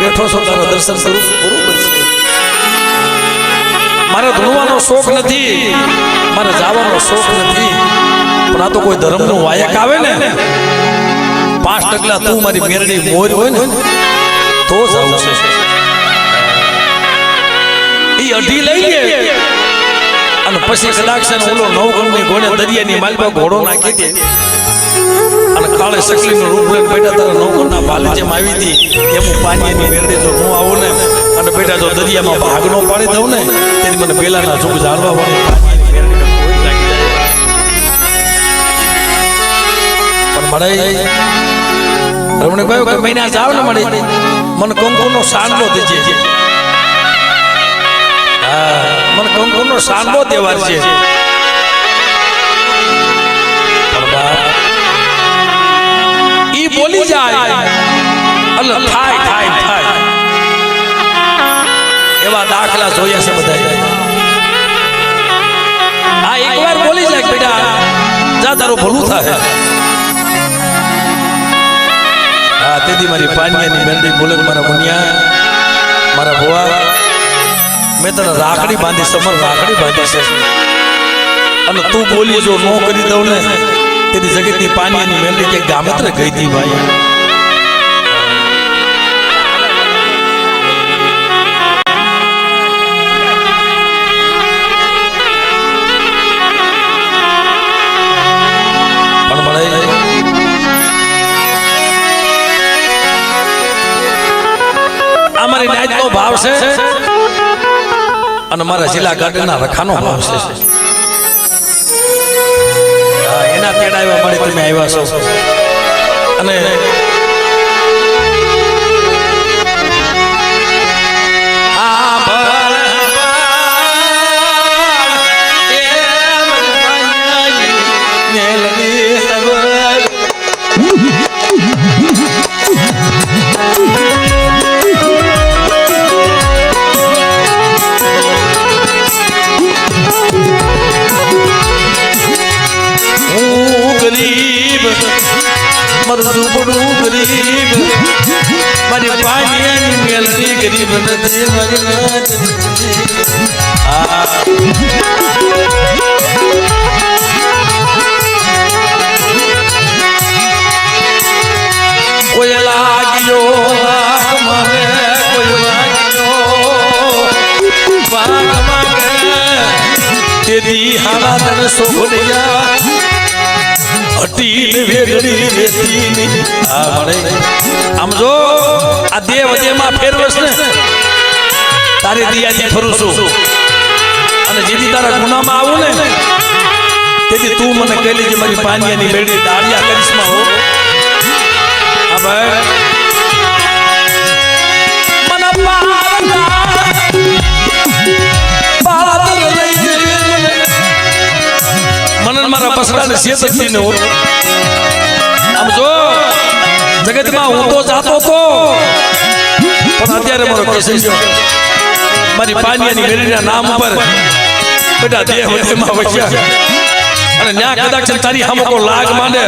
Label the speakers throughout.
Speaker 1: બેઠો છો તારો દર્શન કરું બરોબર છે મારે ધૂણવાનો શોખ નથી મારે જવાનો શોખ નથી પણ આ તો કોઈ ધર્મનો વાયક આવે ને 5 ડગલા તું મારી મેરડી મોર હોય ને તો જાવ છે ઈ અઢી લઈ લે અને પછી કદાચ છે ઓલો નવગણની ઘોડે દરિયાની માલપા ઘોડો નાખી દે અને કાળે સકલીનું રૂપ લઈને બેઠા તારા નવગણના પાલે જેમ આવી હતી એમ હું પાણીની મેરડી જો હું આવું ને અને બેઠા જો દરિયામાં ભાગ નો પાડી દઉં ને તેની મને પેલાના ચૂક જાળવા વાળી પણ મળે રમણીકભાઈ કે મહિના જાવ ને મળે મને કંકુનો સાંડલો દેજે મને કંકુનો સાંડલો દેવાર છે ઈ બોલી જાય અલ્લાહ થાય થાય થાય એવા દાખલા જોયા છે બધા આ એકવાર બોલી જાય બેટા જા તારું ભલું થાય હા તેદી મારી પાનિયાની મેંદી બોલે મારા મુનિયા મારા ભુવા મેં તને રાખડી બાંધી સમર રાખડી બાંધી છે અને તું બોલી જો નો કરી દઉં ને તેની જગતની પાનિયાની મેંદી કે ગામત્રે ગઈ હતી ભાઈ અમારી નાયતનો ભાવ છે અને મારા જિલ્લા ગાર્ડનના રખાનો ભાવ છે એના તેડાવ્યા મળે તમે આવ્યા છો અને મારી પાનિયાની મેલડી ગરીબ નથી કોઈ લાગ્યો મને કોઈ લાગ્યો તેરી હારા તને સોભડિયા અટીલ વેગડી રેતીની આમ જો આ દેવ દેમાં ફેરવસ ને તારી દિયાથી ફરું છું અને જેથી તારા ગુનામાં આવું ને તેથી તું મને કહી લેજે મારી પાનિયાની બેડી દાળિયા કરિશ્મા હો હા ભાઈ મને મને મારા પસરાને શેતથી ને આમ જો જગતમાં હું તો જાતો તો પણ અત્યારે મારો કેસ મારી પાનિયાની મેળીના નામ ઉપર બેટા દેહ દેમાં વચ્યા અને ન્યા કદાચ તારી હામકો લાગ માંડે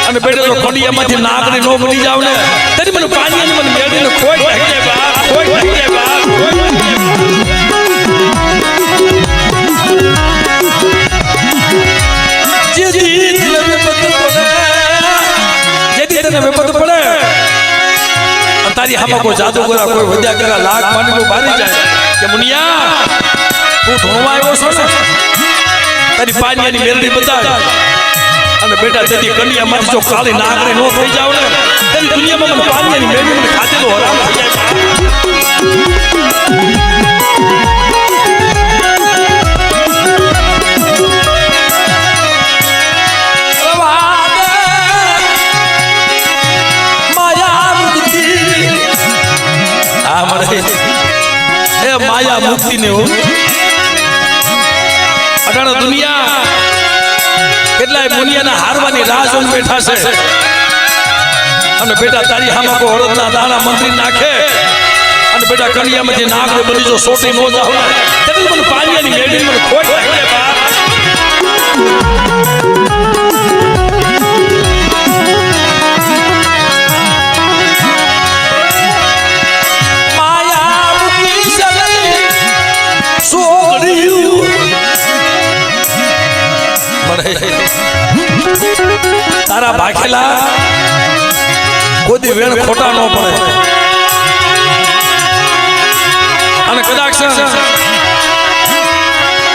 Speaker 1: અને બેટા તો ખોડિયામાંથી નાગની નો બની જાવ ને તેની મને પાનિયાની મને મેળીને ખોઈ નાખે બાપ ખોઈ નાખે બાપ તારી હામાં કોઈ જાદુગરા કોઈ વધ્યા કરા લાખ માંડી બારી જાય કે મુનિયા તું ધોવા આવ્યો છો ને તારી પાનિયાની મેરડી બતાડ અને બેટા તેની કન્યામાંથી જો કાળી નાગરી નો થઈ જાવ ને તેની દુનિયામાં મને પાનિયાની મેરડી મને ખાતેલો હરામ થઈ જાય માયા મુક્તિ ને અટાણા દુનિયા કેટલાય મુનિયાના હારવાની રાહ જોઈને બેઠા છે અને બેટા તારી હામાં કો હળદના દાણા મંત્રી નાખે અને બેટા કન્યામાંથી નાગરે બની જો સોટી નો જાવ એટલે મને પાનિયાની મેડી મને ખોટ લાગે બાપ તારા ભાખેલા કોઈ વેણ ખોટા ન પડે અને કદાચ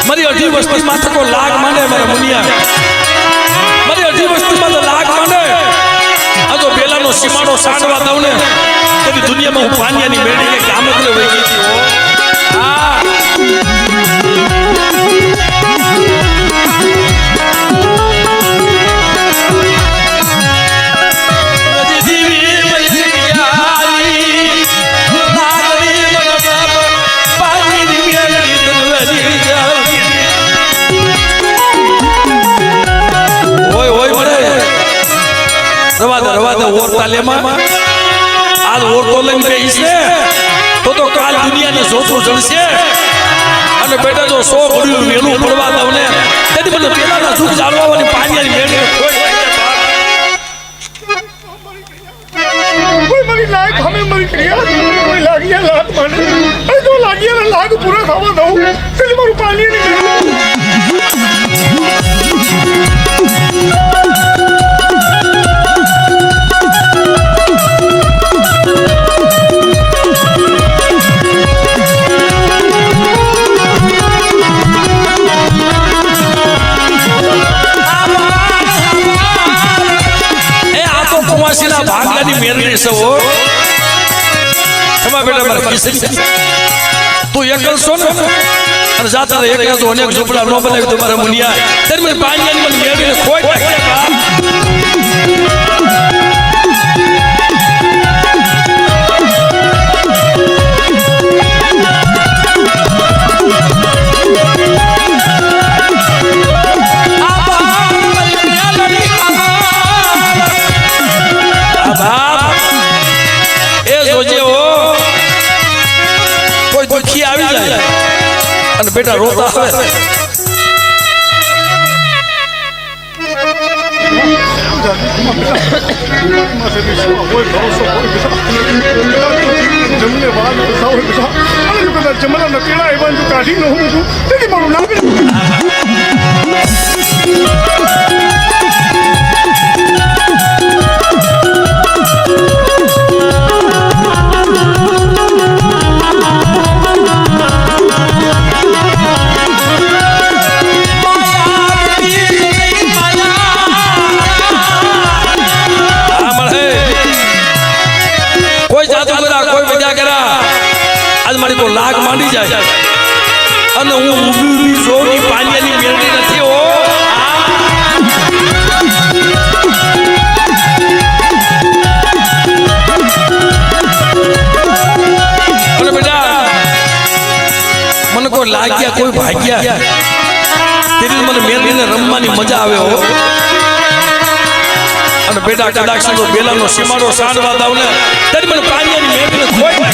Speaker 1: મારી અઢી વસ્તીમાં તો લાગ માંડે મારા મુનિયા મારી અઢી વસ્તીમાં તો લાગ માંડે આ તો બેલાનો સીમાડો સાંડવા દઉં ને તેની દુનિયામાં હું પાનિયાની મેળી કે કામ જ વહી ગઈ હતી હા આજ ઓરતો લઈને ગઈ છે તો કાલ દુનિયાને જોતું જણશે અને બેટા જો 100 ઘડિયું વેલું પડવા દઉં ને તેથી મને પેલાના સુખ જાળવવાની પાણીની મેળે
Speaker 2: કોઈ મારી લાયક હમે મરી ગયા કોઈ લાગિયા લાગ મને એ જો લાગિયા લાગ પૂરા ખાવા દઉં તેથી મારું પાણી નહીં ભાગલાની મેરડી સવો તમારા બેટા મારા કિસી તું એકલ છો ને અને જાતા રે એકલા તો અનેક ઝૂપડા નો બનાવી તો મારા મુનિયા તેર મને પાણીની મને મેરડી ખોઈ અને બેટા રોતા આવે જમને વાત જમવાના કેળા એવા કાઢી ન હું તેથી મારું નામ
Speaker 1: લાગ માંડી જાય અને હું ઊભી જોની પાણીની મેળડી નથી હો અને બેટા મને કોઈ લાગ્યા કોઈ ભાગ્યા તેની મને મેળડીને રમવાની મજા આવે હો અને બેટા કદાચ બેલાનો સીમાડો સાંડવા દાવ ને તેની મને પાણીની મેળડીને ખોઈ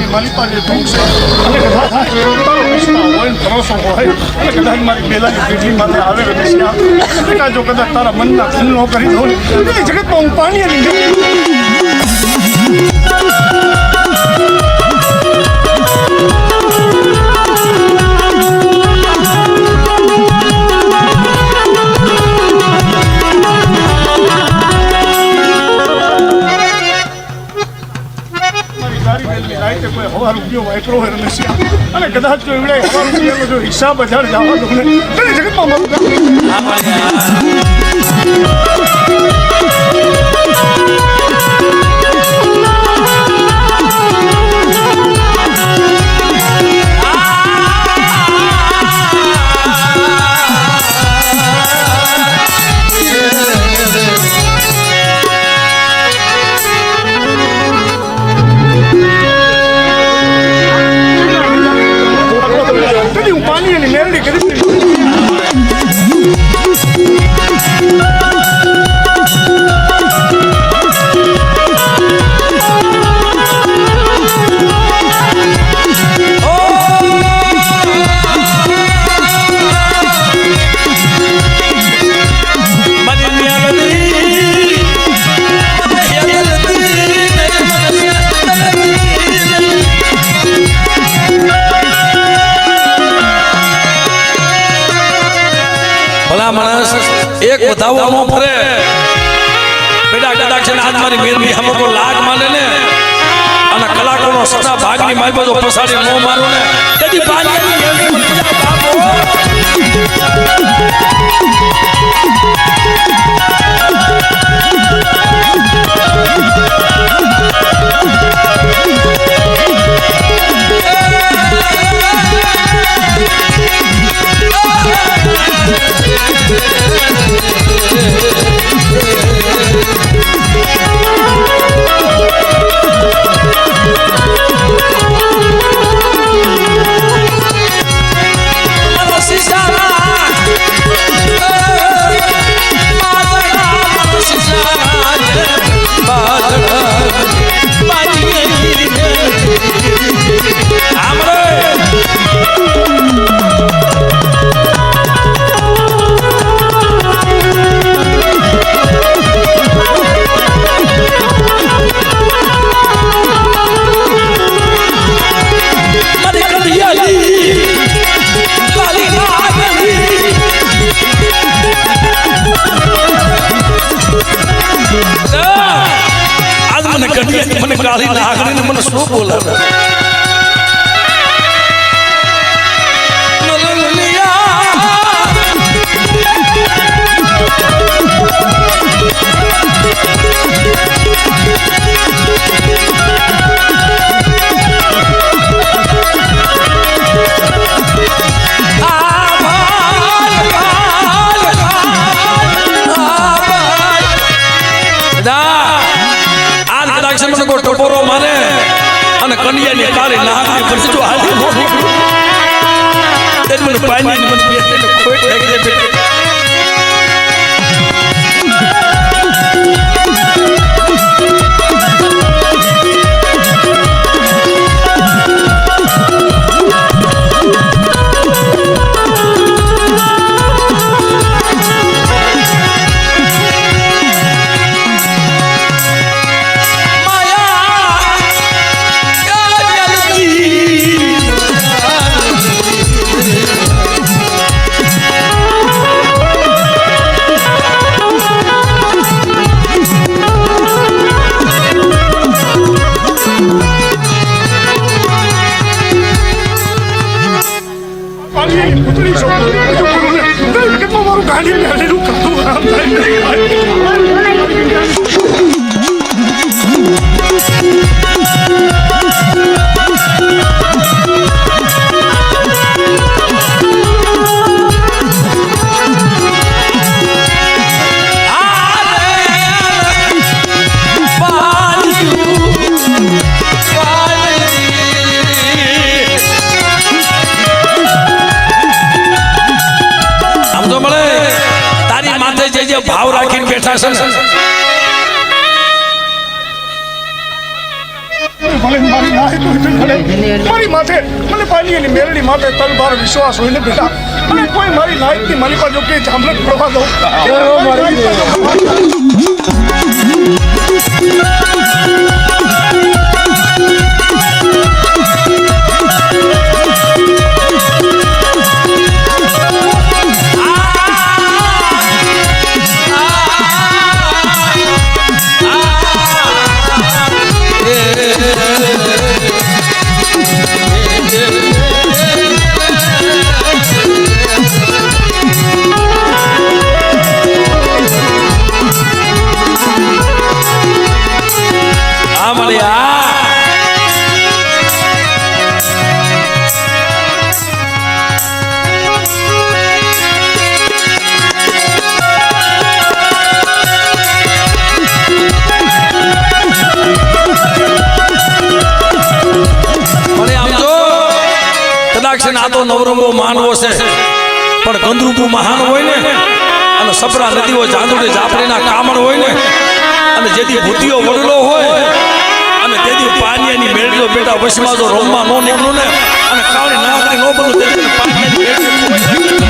Speaker 2: માલિપાને દુઃખ છે અને કદાચ તારો વિશ્વાસ હોય ભરોસો હોય અને કદાચ મારી બેલાની પીઠી માથે આવે બેટા જો કદાચ તારા મનના ખુલ્લો ન કરી દઉં ને જગતમાં હું પાણી હવા રૂપિયો વાપરો હોય રમેશિયા અને કદાચ જો એવડે હવા રૂપિયાનો જો હિસાબ હજાર જવા દઉં ને જગતમાં મારું પાણી અને મેરડી કરી
Speaker 1: ભલા માણસ એક વધાવો ન ફરે બેટા કદાચ છે ને આજ મારી મેરમી અમુક લાગ માને ને અને કલાકારોનો સદા ભાગની મારી બાજુ પસાડી ન મારો ને તેથી પાણીની મેરમી પૂજા બાપો મને કાળી નાગરીને મને શું બોલાવે ટપોરો મારે અને કન્યાની કાળી નાગરી પછી જો હાલી નો તે મને પાણી મને બેઠે કોઈ ઠેકી દે ભાવ રાખીને બેઠા છે
Speaker 2: મારી માથે મને પાણીની મેરડી માથે તલવાર વિશ્વાસ હોય ને બેટા અને કોઈ મારી લાયકની મારી પાસે કે જામલક પ્રભા દો
Speaker 1: નવરંગો માનવો છે પણ ગંદરૂપું મહાન હોય ને અને સપરા નદીઓ ચાંદોડી જાપડીના કામણ હોય ને અને જેથી ભૂતિઓ વડલો હોય અને તેથી પાણીની મેળવીઓ બેટા વશમાં જો રમવા ન નીકળું ને અને કાળી નાગરી ન બનવું તેથી પાણીની મેળવી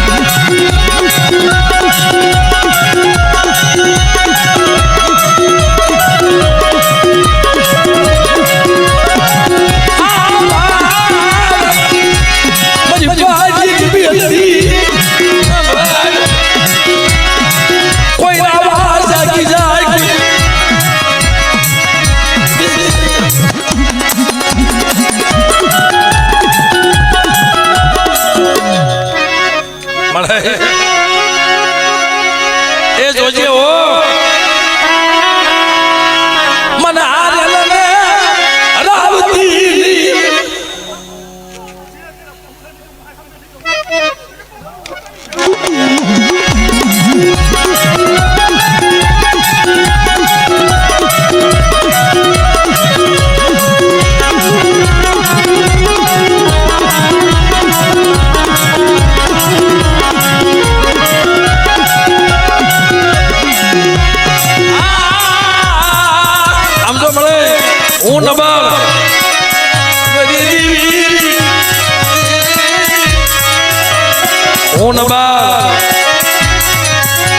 Speaker 1: હું નબાળ,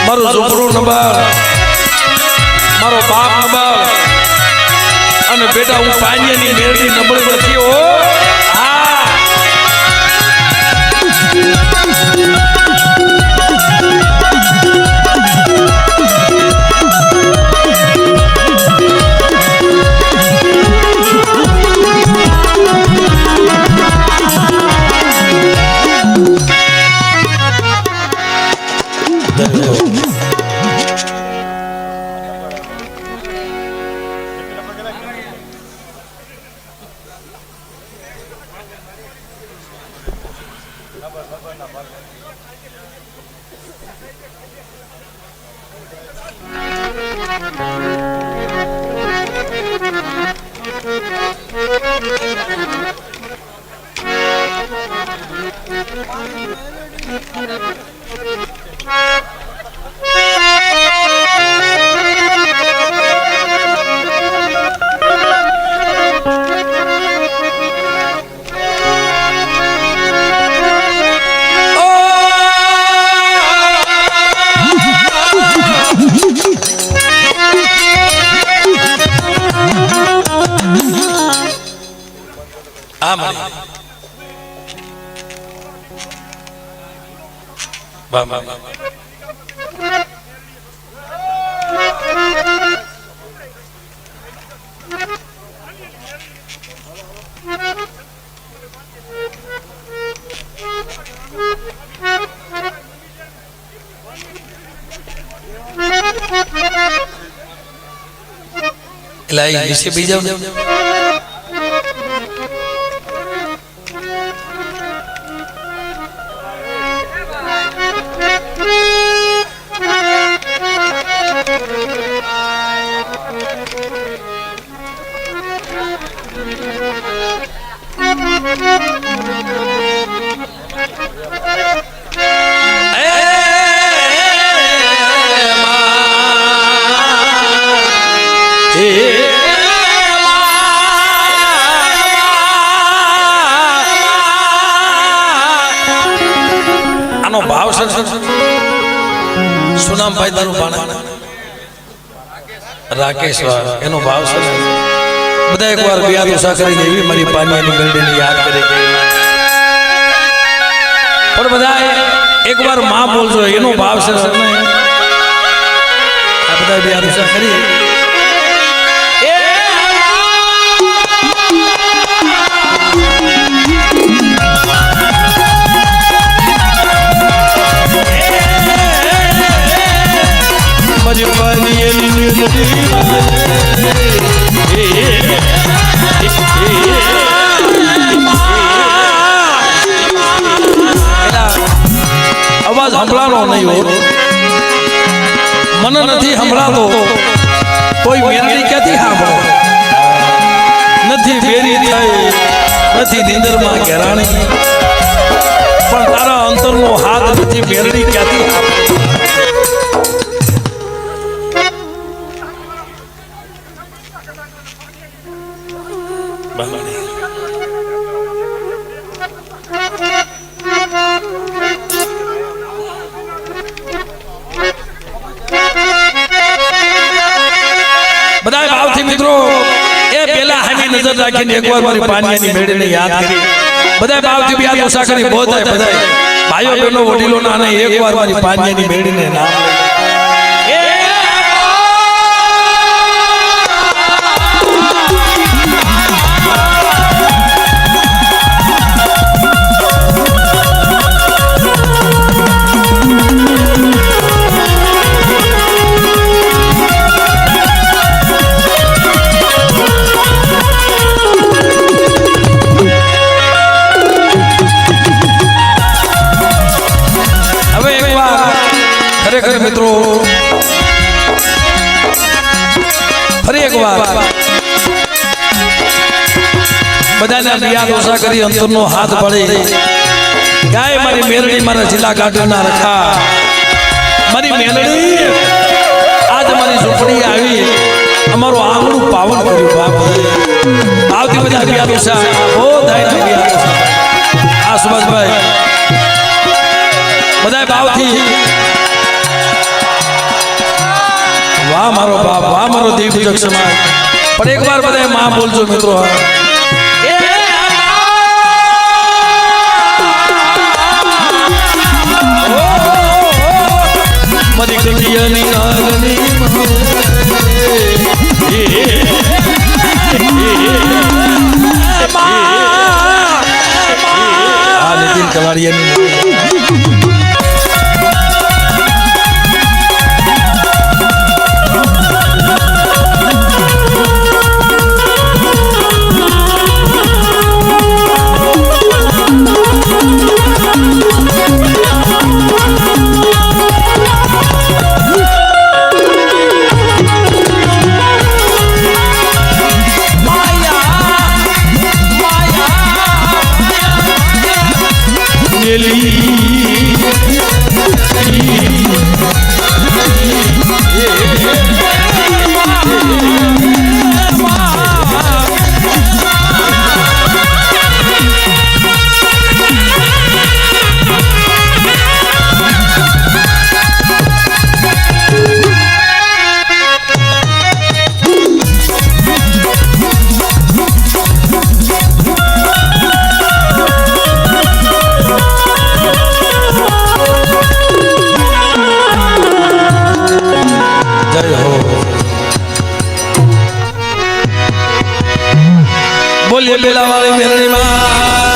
Speaker 1: મારું ઝૂંપડું નબાળ, મારો બાપ નબાળ, અને બેટા હું પાણીની મેળની નબળી નથી હો. હા એટલે નીચે બી જાવ. આનો ભાવ સુનામ ભાઈ તારું પાણા રાકેશ એનો ભાવ છે. બધા એક વાર બિયાર ઉષા કરીને એવી મારી પાણીની મેળડીને યાદ કરે પણ બધા એક વાર માં બોલજો એનો ભાવ છે. આ બધા બિયાર ઉષા કરી અવાજ સંભળાનો નહીં હોત, મને નથી સંભળાતો કોઈ મેરડી ક્યાંથી સાંભળો. નથી ફેરી થઈ, નથી નીંદરમાં ઘેરાણી, પણ તારા અંતરનો હાથ નથી મેરડી ક્યાંથી સાંભળો. બધા ભાવથી મિત્રો એ પેલા હાની નજર રાખીને એકવાર મારી પાણીની મેળીને યાદ કરી. બધા ભાવથી યાદ ઓછા કરી બહુ થાય. બધા ભાઈઓ બહેનો વડીલો ના એકવાર મારી પાણીની મેળીને નામ મિત્રો ફરી એક વાર બધાને યાદ ઓછા કરી અંતરનો હાથ પડે. ગાય મારી મેરડી મારા જિલ્લા ગાઢના રખા, મારી મેરડી આજ મારી ઝૂંપડી આવી અમારું આંગણું પાવન કર્યું. બાપ આવતી બધા યાદ ઓછા બહુ થાય. આ સુભાષભાઈ દાવથી વાહ મારો બાપ વાહ મારો દેવ પૂજક સમાજ પણ એકવાર બધા માં બોલજો મિત્રો મારી કટિયાની નાગની આ નીતિન કવાડિયાની બોલીએ બેલા વાળી મેરણી માં